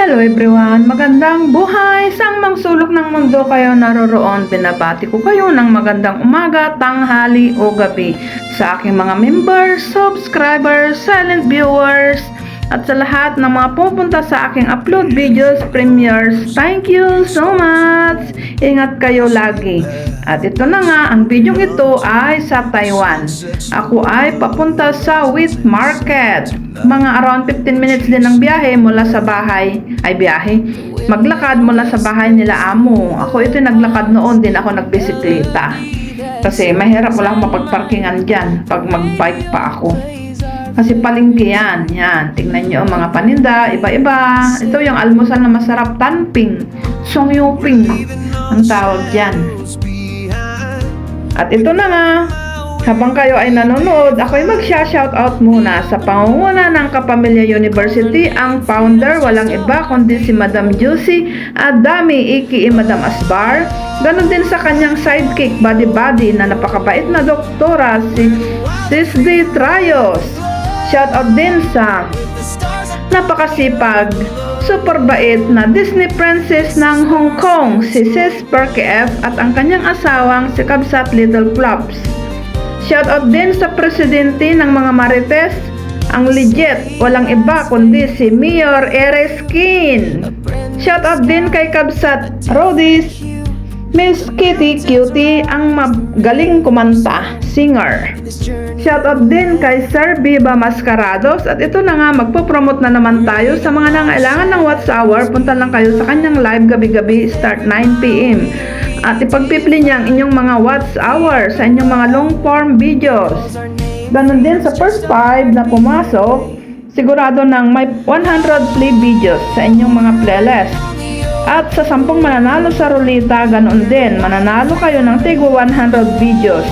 Hello everyone! Magandang buhay! Saang mang sulok ng mundo kayo naroroon, binabati ko kayo ng magandang umaga, tanghali o gabi sa aking mga members, subscribers, silent viewers, at sa lahat ng mga pupunta sa aking upload videos, premieres. Thank you so much! Ingat kayo lagi. At ito na nga, ang video ito ay sa Taiwan. Ako ay papunta sa wheat market. Mga around 15 minutes din ang biyahe mula sa bahay. Maglakad mula sa bahay nila amo. Ako ito naglakad noon din ako nagbisikleta. Kasi mahirap wala akong mapagparkingan dyan pag magbike pa ako. Kasi palengke yan. Yan. Tingnan nyo mga paninda. Iba-iba. Ito yung almusal na masarap. Tanping. Songyuping. Ang tawag dyan. At ito na nga. Habang kayo ay nanonood, ako ay mag-shoutout muna sa pangunguna ng Kapamilya University, ang founder, walang iba kundi si Madam Juicy Adami, aka Madam Asbar. Ganon din sa kanyang sidekick, buddy na napakabait na doktora, si Sis D. Trayos. Shoutout din sa napakasipag, super bait na Disney princess ng Hong Kong, si Sis Perky F. at ang kanyang asawang si Kabsat Little Flops. Shoutout din sa presidente ng mga Marites, ang legit, walang iba kundi si Mayor Ereskin. Shoutout din kay Kabsat Rodis, Miss Kitty Cutie, ang magaling kumanta, singer. Shoutout din kay Sir Biba Mascarados. At ito na nga, magpo-promote na naman tayo sa mga nangailangan ng Watch Hour. Punta lang kayo sa kanyang live gabi-gabi, start 9 PM. At ipagpipili niya ang inyong mga watch hour sa inyong mga long form videos. Ganon din sa first 5 na pumasok, sigurado ng may 100 play videos sa inyong mga playlist. At sa 10 mananalo sa rulita, ganon din, mananalo kayo ng tigwa 100 videos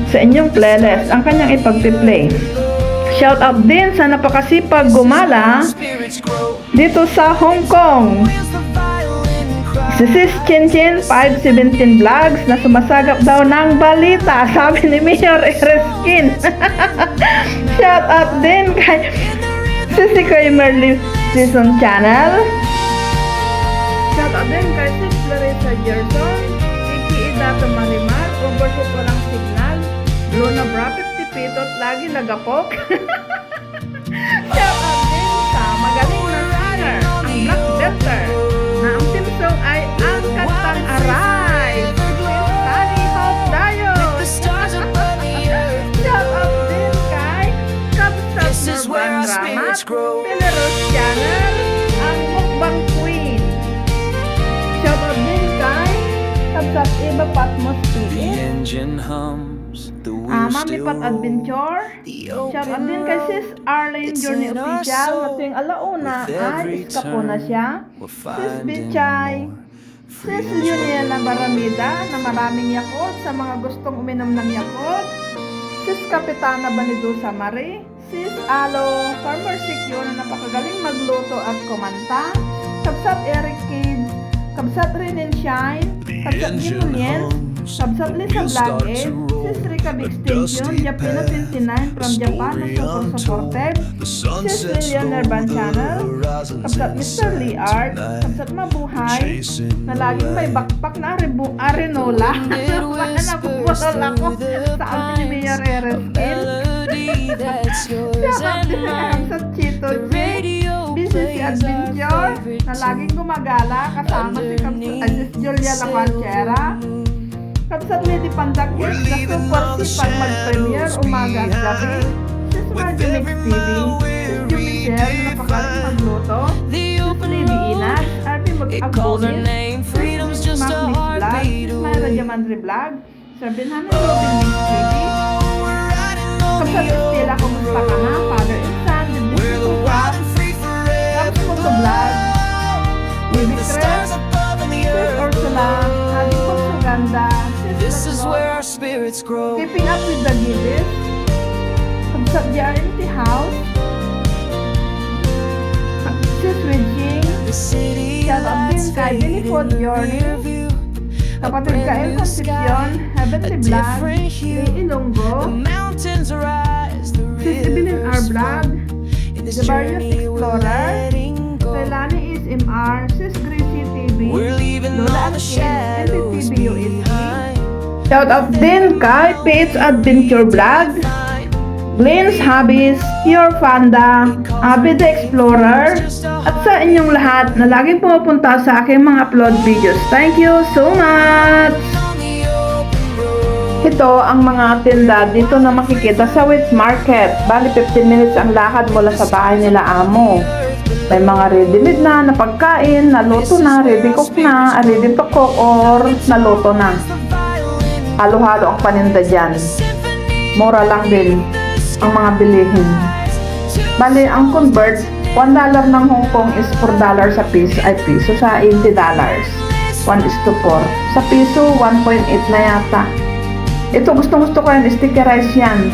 sa inyong playlist ang kanyang ipagpiplay. Shoutout din sa napakasipag gumala dito sa Hong Kong, si Sis Chinchin 517 Vlogs, na sumasagap daw ng balita, sabi ni Mayor Ereskin. Shoutout din kay Sisi Merly Season Channel. Shoutout din kay Sis Larissa Gerson, Iki Dato Marimar, overshoot walang signal, Luna Bra 50 Pitot, lagi nagapok. Shoutout din sa magaling na singer, ang Black Belter, na ang team song ay ang Kantang Aray, Sunny Hope Dayo. Shoutout din kay Kabsat Norban Ramat, Peleros Channel, ang Mukbang Queen. Shoutout din kay Kabsat Eva Patmos PH, Mami Pat Adventure. Shoutout din kay Sis Arlene Journey Official, na tuwing alauna ay iskapo na siya. Sis Bichay, Sis Leonela Baramida, na maraming Yakult sa mga gustong uminom ng Yakult. Sis Kapitana Banidusa Marie, Sis Alo, Farmer Sikyo, na napakagaling magluto at kumanta. Kabsat Eric Kids, Kabsat Rin and Shine, Kabsat Gimuliens, Kabsat Lisa Vlog 8, Sis Rika Big Extension, Japina 29 from Japan, na super supported. Sis Millionaire Ban Channel, Kabsat Mr. Lee Art, Kabsat Mabuhay, na laging may backpack na arenola. Wala na puputol ako sa amin ni Mayor Ereskin. Shoutout din kay Kabsat Chito G, BCC Adventure, na laging gumagala kasama si Kabsat Sis Julia Lacanchera. Kabsat Lady Pandakit, na super sipag mag-premiere umaga at gabi. Sis Radio Mix TV, Sis Jumichelle, na napakaling magluto. Sis Lady Inas, RP Mag-Abonis, Sis Mac Mix Vlog, Sis Myra Diamandre Vlog, Sir Benhamin Robin Mix TV. Kabsat Estela, kumusta ka na? Father and Son, The Beautiful Crop, Caps Moto Vlog, Baby Crest, Sis Ursula, Aling Pagsuganda, Sis Lolo, Keeping Up with the Gillis, Kabsat JRMT House, Sis Regine, Shoutout din kay Benifod Journey, kapatid ka El Concepcion, Heavenly Vlog, Ray Ilonggo, Sis Evelyn R. Vlog, The Barrios Explorer, kay Lani is Shout out din kay Pates Adventure Vlog, Glenn's Hobbies, Pure Fanda, Abby the Explorer, at sa inyong lahat na laging pumupunta sa aking mga upload videos. Thank you so much! Ito ang mga tinda dito na makikita sa wet market. Bali 15 minutes ang lakad mula sa bahay nila amo. May mga ready-made na pagkain, naluto na, ready cook na, ready to cook or naluto na. Halo-halo ang paninda dyan. Mura lang din ang mga bilihin. Bali, ang convert, $1 ng Hong Kong is $4 sa piso, ay piso sa $80. 1:4. Sa piso, 1.8 na yata. Ito, gustong-gusto ko yan, sticky rice yan.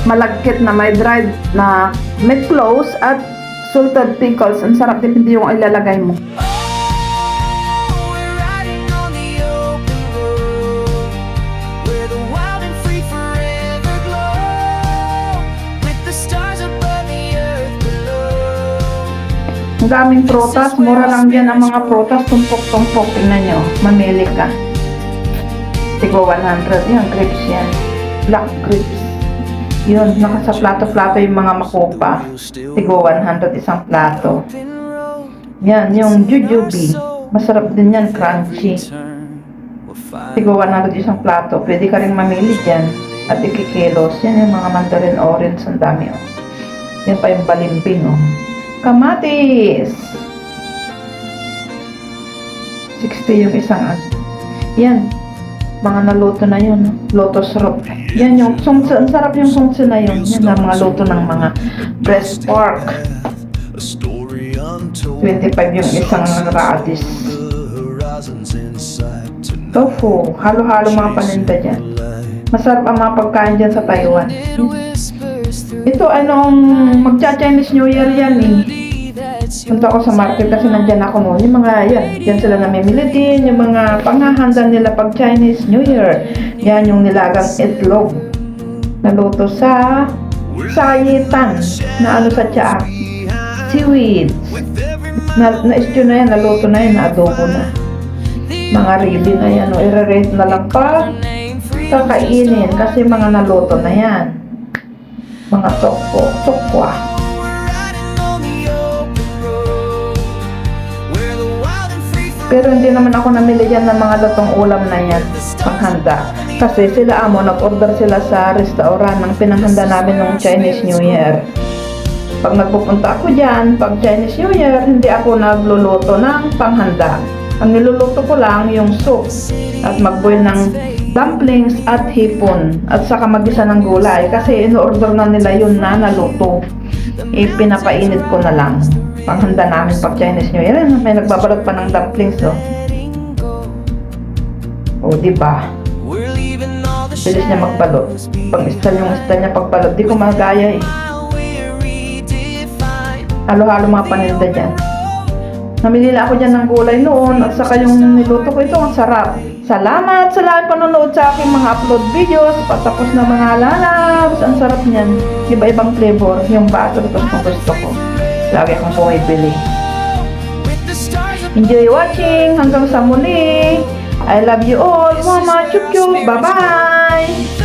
Malagkit na may dried na meat cloves at salted pickles. Ang sarap, depende yung ilalagay mo. Ang daming prutas, mura lang dyan ang mga prutas, tumpok-tumpok, tingnan nyo, mamili ka. Tigo 100, yun, grapes yan, black grapes. Yun, naka sa plato-plato yung mga makupa, tigo 100 isang plato. Yan, yung jujube, masarap din yan, crunchy. Tigo 100 isang plato, pwede ka rin mamili dyan, at ikikilos, yan yung mga mandarin orange, ang dami oh. Yan pa yung balimbing oh. Kamatis 60 yung isang yan, mga naluto na yun, lotus root yan yung sungso, ang sarap yung sungso na yun, yan ang mga luto ng mga breast pork 25 yung isang radish tofu, halo-halo mga paninda dyan, masarap ang mga pagkain dyan sa Taiwan. Ito, magcha-Chinese New Year yan eh. Punta ako sa market kasi nandyan ako noon. Yung mga, yan, dyan sila namimili din. Yung mga panghahanda nila pag Chinese New Year. Yan yung nilagang itlog. Naluto sa sayitan. Na sa tiyaak. Seaweed. Na-stew na yan, naluto na yan, na-adobo na. Mga ribi na yan. I-rate na lang pa kakainin kasi mga naluto na yan. Mga tokwa. Pero hindi naman ako namili yan ng mga lutong ulam na yan, panghanda. Kasi sila amo, nag-order sila sa restaurant ng pinanghanda namin ng Chinese New Year. Pag nagpupunta ako dyan, pag Chinese New Year, hindi ako nagluluto ng panghanda. Ang niluluto ko lang yung soup at mag-boil ng dumplings at hipon at saka mag-isa ng gulay kasi in-order na nila yun na naluto. Pinapainit ko na lang. Panghanda namin pag Chinese New Year. May nagbabalot pa ng dumplings o diba? Bilis niya magbalot. Pang-style yung style niya pagbalot. Di ko magaya eh. Halo-halo mga paninda dyan. Namili ako dyan ng gulay noon at saka yung niluto ko ito, ang sarap. Salamat sa lahat panonood sa aking mga upload videos. Patapos na mga lalabs. Ang sarap niyan. Iba-ibang flavor. Yung baso ito kung gusto ko. Lagi akong bumibili. Enjoy watching. Hanggang sa muli. I love you all. Mama, chup chup. Bye-bye.